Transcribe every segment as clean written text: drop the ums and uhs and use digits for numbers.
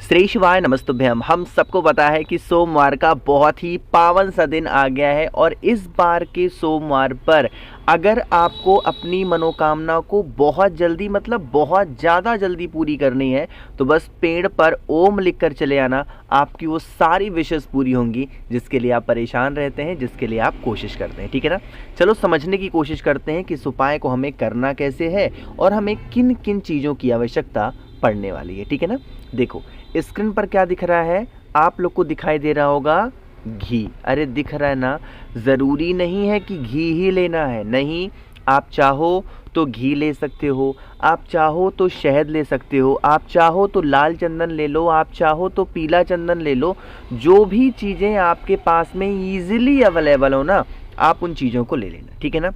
श्री शिवाय नमस्तुभ्यम। हम सबको पता है कि सोमवार का बहुत ही पावन सा दिन आ गया है और इस बार के सोमवार पर अगर आपको अपनी मनोकामना को बहुत जल्दी मतलब बहुत ज़्यादा जल्दी पूरी करनी है तो बस पेड़ पर ओम लिखकर चले आना। आपकी वो सारी विशेस पूरी होंगी जिसके लिए आप परेशान रहते हैं, जिसके लिए आप कोशिश करते हैं। ठीक है ना। चलो समझने की कोशिश करते हैं कि इस उपाय को हमें करना कैसे है और हमें किन किन चीज़ों की आवश्यकता पड़ने वाली है। ठीक है ना। देखो स्क्रीन पर क्या दिख रहा है, आप लोग को दिखाई दे रहा होगा घी। अरे दिख रहा है ना। ज़रूरी नहीं है कि घी ही लेना है, नहीं। आप चाहो तो घी ले सकते हो, आप चाहो तो शहद ले सकते हो, आप चाहो तो लाल चंदन ले लो, आप चाहो तो पीला चंदन ले लो। जो भी चीज़ें आपके पास में ईजिली अवेलेबल हो ना, आप उन चीज़ों को ले लेना। ठीक है ना।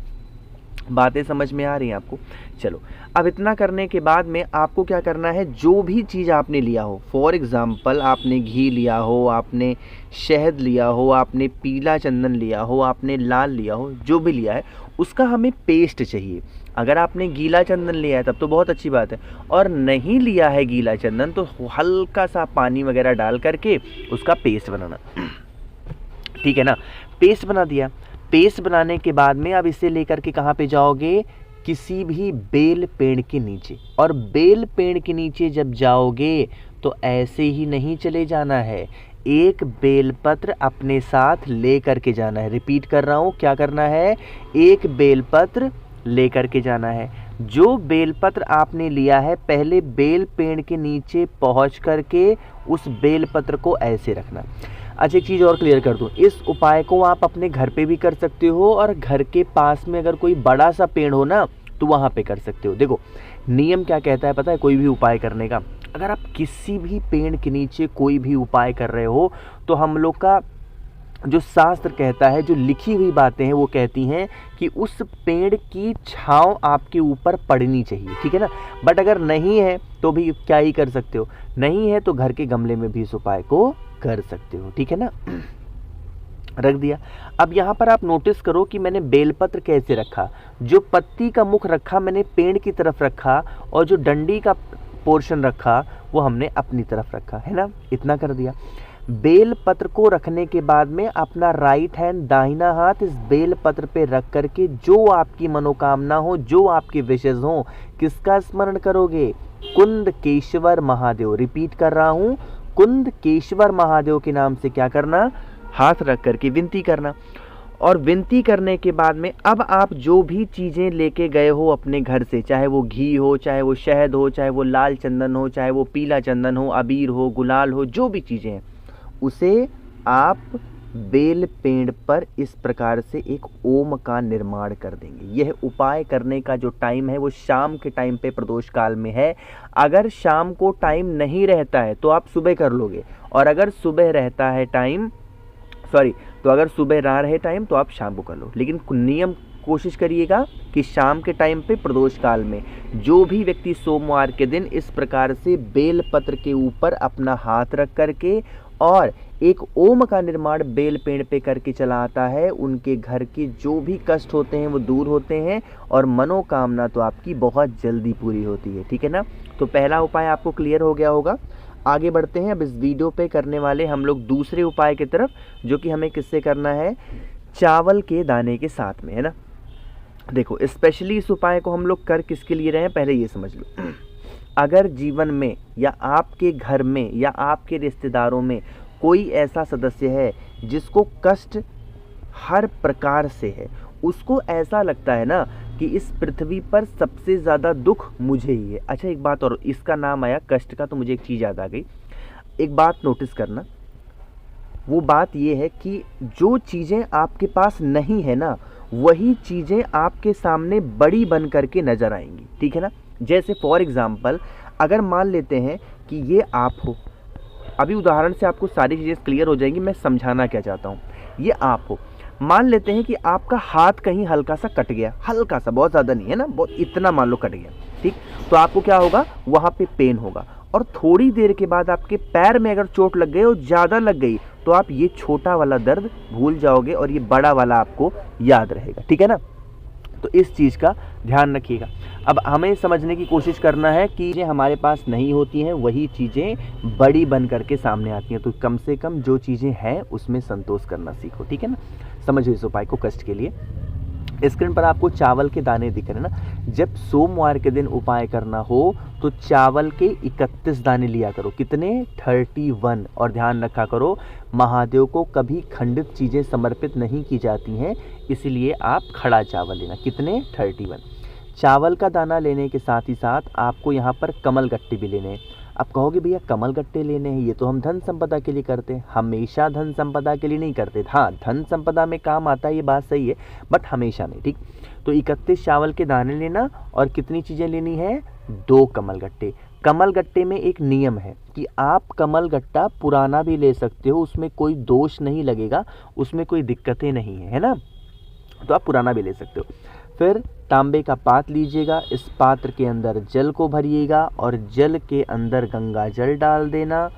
बातें समझ में आ रही हैं आपको। चलो अब इतना करने के बाद में आपको क्या करना है, जो भी चीज़ आपने लिया हो, फॉर एग्ज़ाम्पल आपने घी लिया हो, आपने शहद लिया हो, आपने पीला चंदन लिया हो, आपने लाल लिया हो, जो भी लिया है उसका हमें पेस्ट चाहिए। अगर आपने गीला चंदन लिया है तब तो बहुत अच्छी बात है, और नहीं लिया है गीला चंदन तो हल्का सा पानी वगैरह डाल करके उसका पेस्ट बनाना। ठीक है ना। पेस्ट बना दिया। पेस्ट बनाने के बाद में अब इसे लेकर के कहाँ पे जाओगे, किसी भी बेल पेड़ के नीचे। और बेल पेड़ के नीचे जब जाओगे तो ऐसे ही नहीं चले जाना है, एक बेलपत्र अपने साथ ले करके जाना है। रिपीट कर रहा हूँ, क्या करना है, एक बेलपत्र ले करके जाना है। जो बेलपत्र आपने लिया है पहले बेल पेड़ के नीचे पहुँच करके उस बेलपत्र को ऐसे रखना। अच्छा एक चीज़ और क्लियर कर दूं, इस उपाय को आप अपने घर पे भी कर सकते हो और घर के पास में अगर कोई बड़ा सा पेड़ हो ना तो वहाँ पे कर सकते हो। देखो नियम क्या कहता है पता है, कोई भी उपाय करने का, अगर आप किसी भी पेड़ के नीचे कोई भी उपाय कर रहे हो तो हम लोग का जो शास्त्र कहता है, जो लिखी हुई बातें हैं वो कहती हैं कि उस पेड़ की छांव आपके ऊपर पड़नी चाहिए। ठीक है ना। बट अगर नहीं है तो भी क्या ही कर सकते हो, नहीं है तो घर के गमले में भी इस उपाय को कर सकते हो। ठीक है ना। रख दिया। अब यहाँ पर आप नोटिस करो कि मैंने बेलपत्र कैसे रखा, जो पत्ती का मुख रखा मैंने पेड़ की तरफ रखा और जो डंडी का पोर्शन रखा वो हमने अपनी तरफ रखा, है ना। इतना कर दिया। बेल पत्र को रखने के बाद में अपना राइट हैंड दाहिना हाथ इस बेल पत्र पे रख करके जो आपकी मनोकामना हो, जो आपकी विशेष हो, किसका स्मरण करोगे, कुंदकेश्वर महादेव। रिपीट कर रहा हूँ, कुंदकेश्वर महादेव के नाम से क्या करना, हाथ रख करके विनती करना। और विनती करने के बाद में अब आप जो भी चीज़ें लेके गए हो अपने घर से, चाहे वो घी हो, चाहे वो शहद हो, चाहे वो लाल चंदन हो, चाहे वो पीला चंदन हो, अबीर हो, गुलाल हो, जो भी चीज़ें हैं उसे आप बेल पेड़ पर इस प्रकार से एक ओम का निर्माण कर देंगे। यह उपाय करने का जो टाइम है वो शाम के टाइम पे प्रदोष काल में है। अगर शाम को टाइम नहीं रहता है तो आप सुबह कर लोगे, और अगर सुबह रहता है टाइम तो अगर सुबह ना रहे टाइम तो आप शाम को कर लो। लेकिन नियम कोशिश करिएगा कि शाम के टाइम पे प्रदोष काल में जो भी व्यक्ति सोमवार के दिन इस प्रकार से बेल पत्र के ऊपर अपना हाथ रख करके और एक ओम का निर्माण बेल पेड़ पे करके चला आता है, उनके घर के जो भी कष्ट होते हैं वो दूर होते हैं और मनोकामना तो आपकी बहुत जल्दी पूरी होती है। ठीक है ना। तो पहला उपाय आपको क्लियर हो गया होगा। आगे बढ़ते हैं। अब इस वीडियो पे करने वाले हम लोग दूसरे उपाय की तरफ, जो कि हमें किससे करना है, चावल के दाने के साथ में, है ना। देखो स्पेशली इस उपाय को हम लोग कर किसके लिए रहे हैं पहले ये समझ लो। अगर जीवन में या आपके घर में या आपके रिश्तेदारों में कोई ऐसा सदस्य है जिसको कष्ट हर प्रकार से है, उसको ऐसा लगता है ना कि इस पृथ्वी पर सबसे ज़्यादा दुख मुझे ही है। अच्छा एक बात और, इसका नाम आया कष्ट का तो मुझे एक चीज़ याद आ गई। एक बात नोटिस करना, वो बात ये है कि जो चीज़ें आपके पास नहीं है ना वही चीज़ें आपके सामने बड़ी बन करके नज़र आएंगी। ठीक है ना। जैसे फॉर एग्ज़ाम्पल अगर मान लेते हैं कि ये आप हो, अभी उदाहरण से आपको सारी चीज़ें क्लियर हो जाएंगी, मैं समझाना क्या चाहता हूँ। ये आप हो, मान लेते हैं कि आपका हाथ कहीं हल्का सा कट गया, हल्का सा, बहुत ज़्यादा नहीं है ना, बहुत इतना मान लो कट गया। ठीक, तो आपको क्या होगा, वहाँ पे पेन होगा और थोड़ी देर के बाद आपके पैर में अगर चोट लग गई और ज़्यादा लग गई तो आप ये छोटा वाला दर्द भूल जाओगे और ये बड़ा वाला आपको याद रहेगा। ठीक है ना। तो इस चीज़ का ध्यान रखिएगा। अब हमें समझने की कोशिश करना है कि चीज़ें हमारे पास नहीं होती हैं वही चीज़ें बड़ी बन करके सामने आती हैं, तो कम से कम जो चीज़ें हैं उसमें संतोष करना सीखो, ठीक है ना। समझो इस उपाय को कष्ट के लिए। स्क्रीन पर आपको चावल के दाने दिख रहे हैं ना। जब सोमवार के दिन उपाय करना हो तो चावल के 31 दाने लिया करो। कितने? 31। और ध्यान रखा करो महादेव को कभी खंडित चीज़ें समर्पित नहीं की जाती हैं, इसलिए आप खड़ा चावल लेना। कितने? 31 चावल का दाना लेने के साथ ही साथ आपको यहाँ पर कमल गट्टे भी लेने हैं। आप कहोगे भैया कमल गट्टे लेने हैं, ये तो हम धन संपदा के लिए करते हैं। हमेशा धन संपदा के लिए नहीं करते। हाँ, धन संपदा में काम आता है, ये बात सही है, बट हमेशा नहीं, ठीक। तो 31 चावल के दाने लेना और कितनी चीज़ें लेनी है? 2 कमल गट्टे। कमल गट्टे में एक नियम है कि आप कमल गट्टा पुराना भी ले सकते हो, उसमें कोई दोष नहीं लगेगा, उसमें कोई दिक्कतें नहीं है ना, तो आप पुराना भी ले सकते हो। फिर तांबे का पात्र लीजिएगा, इस पात्र के अंदर जल को भरिएगा और जल के अंदर गंगा जल डाल देना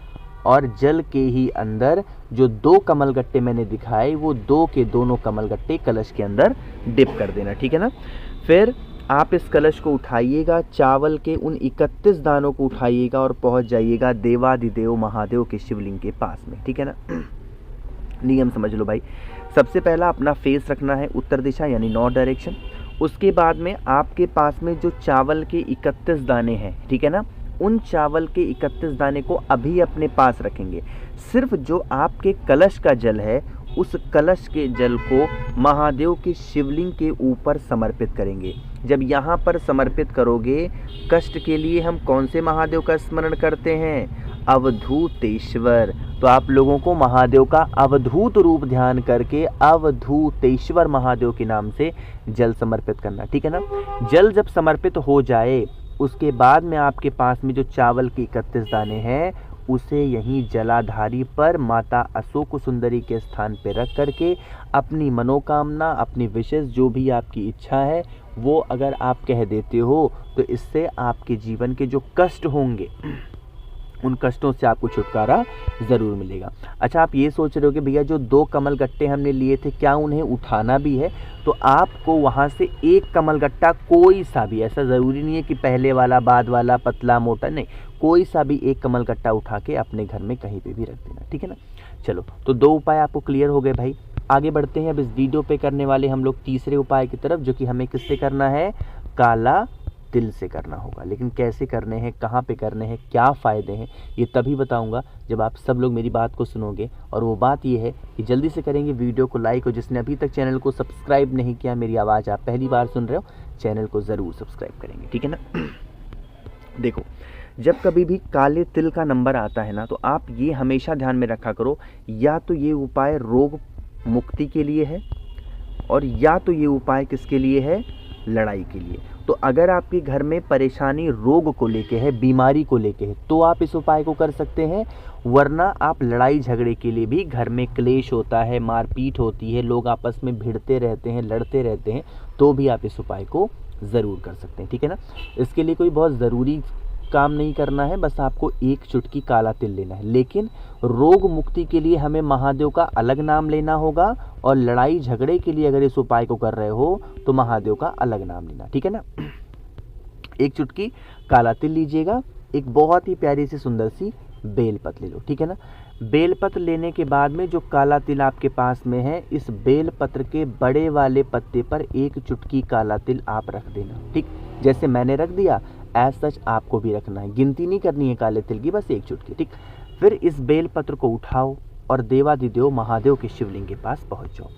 और जल के ही अंदर जो 2 कमल गट्टे मैंने दिखाए वो 2 के दोनों कमल गट्टे कलश के अंदर डिप कर देना, ठीक है ना। फिर आप इस कलश को उठाइएगा, चावल के उन 31 दानों को उठाइएगा और पहुंच जाइएगा देवादिदेव महादेव के शिवलिंग के पास में, ठीक है ना। नियम समझ लो भाई। सबसे पहला अपना फेस रखना है उत्तर दिशा यानी नॉर्थ डायरेक्शन। उसके बाद में आपके पास में जो चावल के 31 दाने हैं, ठीक है ना, उन चावल के 31 दाने को अभी अपने पास रखेंगे। सिर्फ जो आपके कलश का जल है उस कलश के जल को महादेव के शिवलिंग के ऊपर समर्पित करेंगे। जब यहाँ पर समर्पित करोगे, कष्ट के लिए हम कौन से महादेव का स्मरण करते हैं? अवधूतेश्वर। तो आप लोगों को महादेव का अवधूत रूप ध्यान करके अवधूतेश्वर महादेव के नाम से जल समर्पित करना, ठीक है ना। जल जब समर्पित हो जाए उसके बाद में आपके पास में जो चावल के 31 दाने हैं उसे यहीं जलाधारी पर माता अशोक सुंदरी के स्थान पर रख करके अपनी मनोकामना, अपनी विशेष जो भी आपकी इच्छा है वो अगर आप कह देते हो तो इससे आपके जीवन के जो कष्ट होंगे उन कष्टों से आपको छुटकारा ज़रूर मिलेगा। अच्छा, आप ये सोच रहे हो कि भैया जो 2 कमल गट्टे हमने लिए थे क्या उन्हें उठाना भी है? तो आपको वहाँ से 1 कमल गट्टा कोई सा भी, ऐसा ज़रूरी नहीं है कि पहले वाला, बाद वाला, पतला मोटा, नहीं, कोई सा भी 1 कमल गट्टा उठा के अपने घर में कहीं पे भी रख देना, ठीक है ना। चलो, तो 2 उपाय आपको क्लियर हो गए भाई। आगे बढ़ते हैं। अब इस वीडियो पे करने वाले हम लोग तीसरे उपाय की तरफ, जो कि हमें किससे करना है? काला तिल से करना होगा। लेकिन कैसे करने हैं, कहाँ पे करने हैं, क्या फ़ायदे हैं, ये तभी बताऊंगा जब आप सब लोग मेरी बात को सुनोगे। और वो बात ये है कि जल्दी से करेंगे वीडियो को लाइक, और जिसने अभी तक चैनल को सब्सक्राइब नहीं किया, मेरी आवाज़ आप पहली बार सुन रहे हो, चैनल को ज़रूर सब्सक्राइब करेंगे, ठीक है ना। देखो, जब कभी भी काले तिल का नंबर आता है ना, तो आप ये हमेशा ध्यान में रखा करो, या तो ये उपाय रोग मुक्ति के लिए है और या तो ये उपाय किसके लिए है? लड़ाई के लिए। तो अगर आपके घर में परेशानी रोग को लेके है, बीमारी को लेके है, तो आप इस उपाय को कर सकते हैं। वरना आप लड़ाई झगड़े के लिए भी, घर में क्लेश होता है, मारपीट होती है, लोग आपस में भिड़ते रहते हैं, लड़ते रहते हैं, तो भी आप इस उपाय को ज़रूर कर सकते हैं, ठीक है ना। इसके लिए कोई बहुत ज़रूरी काम नहीं करना है, बस आपको 1 चुटकी काला तिल लेना है। लेकिन रोग मुक्ति के लिए हमें महादेव का अलग नाम लेना होगा, और लड़ाई झगड़े के लिए अगर इस उपाय को कर रहे हो तो महादेव का अलग नाम लेना, ठीक है ना। 1 चुटकी काला तिल लीजिएगा। एक बहुत ही प्यारी सी सुंदर सी बेलपत्र ले लो, ठीक है ना। बेलपत्र लेने के बाद में जो काला तिल आपके पास में है, इस बेलपत्र के बड़े वाले पत्ते पर 1 चुटकी काला तिल आप रख देना, ठीक। जैसे मैंने रख दिया एज सच आपको भी रखना है। गिनती नहीं करनी है काले तिल की, बस 1 चुटकी, ठीक। फिर इस बेलपत्र को उठाओ और देवादिदेव महादेव के शिवलिंग के पास पहुंच जाओ।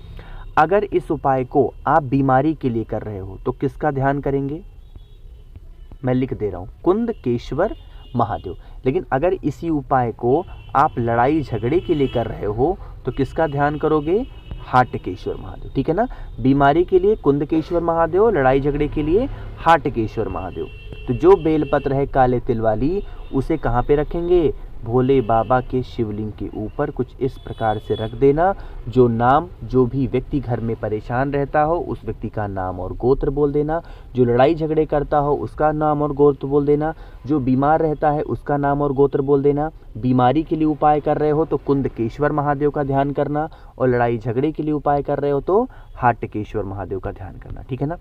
अगर इस उपाय को आप बीमारी के लिए कर रहे हो तो किसका ध्यान करेंगे? मैं लिख दे रहा हूँ, कुंदकेश्वर महादेव। लेकिन अगर इसी उपाय को आप लड़ाई झगड़े के लिए कर रहे हो तो किसका ध्यान करोगे? हाटकेश्वर महादेव, ठीक है ना। बीमारी के लिए कुंदकेश्वर महादेव, लड़ाई झगड़े के लिए हाटकेश्वर महादेव। तो जो बेलपत्र है काले तिल वाली, उसे कहाँ पे रखेंगे? भोले बाबा के शिवलिंग के ऊपर कुछ इस प्रकार से रख देना। जो नाम, जो भी व्यक्ति घर में परेशान रहता हो उस व्यक्ति का नाम और गोत्र बोल देना। जो लड़ाई झगड़े करता हो उसका नाम और गोत्र बोल देना। जो बीमार रहता है उसका नाम और गोत्र बोल देना। बीमारी के लिए उपाय कर रहे हो तो कुंदकेश्वर महादेव का ध्यान करना, और लड़ाई झगड़े के लिए उपाय कर रहे हो तो हाटकेश्वर महादेव का ध्यान करना, ठीक है ना।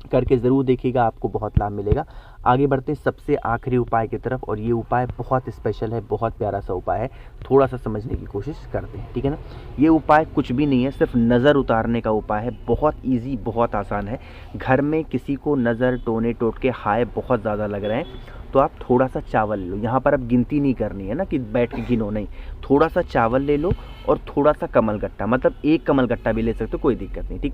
करके ज़रूर देखिएगा, आपको बहुत लाभ मिलेगा। आगे बढ़ते हैं सबसे आखिरी उपाय की तरफ, और ये उपाय बहुत स्पेशल है, बहुत प्यारा सा उपाय है। थोड़ा सा समझने की कोशिश करते हैं, ठीक है ना। ये उपाय कुछ भी नहीं है, सिर्फ नज़र उतारने का उपाय है। बहुत ईजी, बहुत आसान है। घर में किसी को नज़र, टोने, टोटके, हाय बहुत ज़्यादा लग रहे हैं, तो आप थोड़ा सा चावल ले लो। यहाँ पर अब गिनती नहीं करनी है ना कि बैठ के गिनो, नहीं। थोड़ा सा चावल ले लो और थोड़ा सा कमल गट्टा, मतलब एक कमल गट्टा भी ले सकते हो, कोई दिक्कत नहीं, ठीक।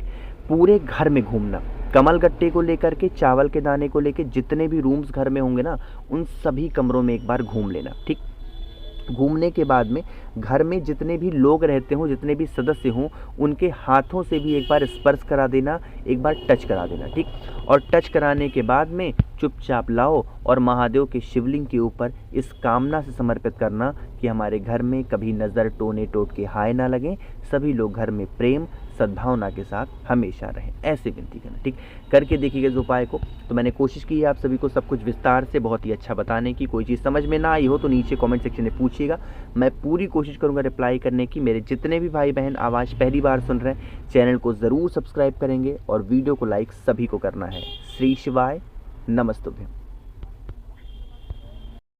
पूरे घर में घूमना, कमल गट्टे को लेकर के, चावल के दाने को लेकर, जितने भी रूम्स घर में होंगे ना, उन सभी कमरों में एक बार घूम लेना, ठीक। घूमने के बाद में घर में जितने भी लोग रहते हों, जितने भी सदस्य हों, उनके हाथों से भी एक बार स्पर्श करा देना, एक बार टच करा देना, ठीक। और टच कराने के बाद में चुपचाप लाओ और महादेव के शिवलिंग के ऊपर इस कामना से समर्पित करना कि हमारे घर में कभी नज़र, टोने, टोटके, हाय ना लगें, सभी लोग घर में प्रेम, सद्भावना के साथ हमेशा रहें। ऐसे विनती करना, ठीक। करके देखिएगा इस उपाय को। तो मैंने कोशिश की है आप सभी को सब कुछ विस्तार से बहुत ही अच्छा बताने की। कोई चीज़ समझ में ना आई हो तो नीचे कमेंट सेक्शन में पूछिएगा, मैं पूरी कोशिश करूँगा रिप्लाई करने की। मेरे जितने भी भाई बहन आवाज़ पहली बार सुन रहे हैं, चैनल को ज़रूर सब्सक्राइब करेंगे और वीडियो को लाइक सभी को करना है। श्री शिवाय, नमस्तुभ्यं।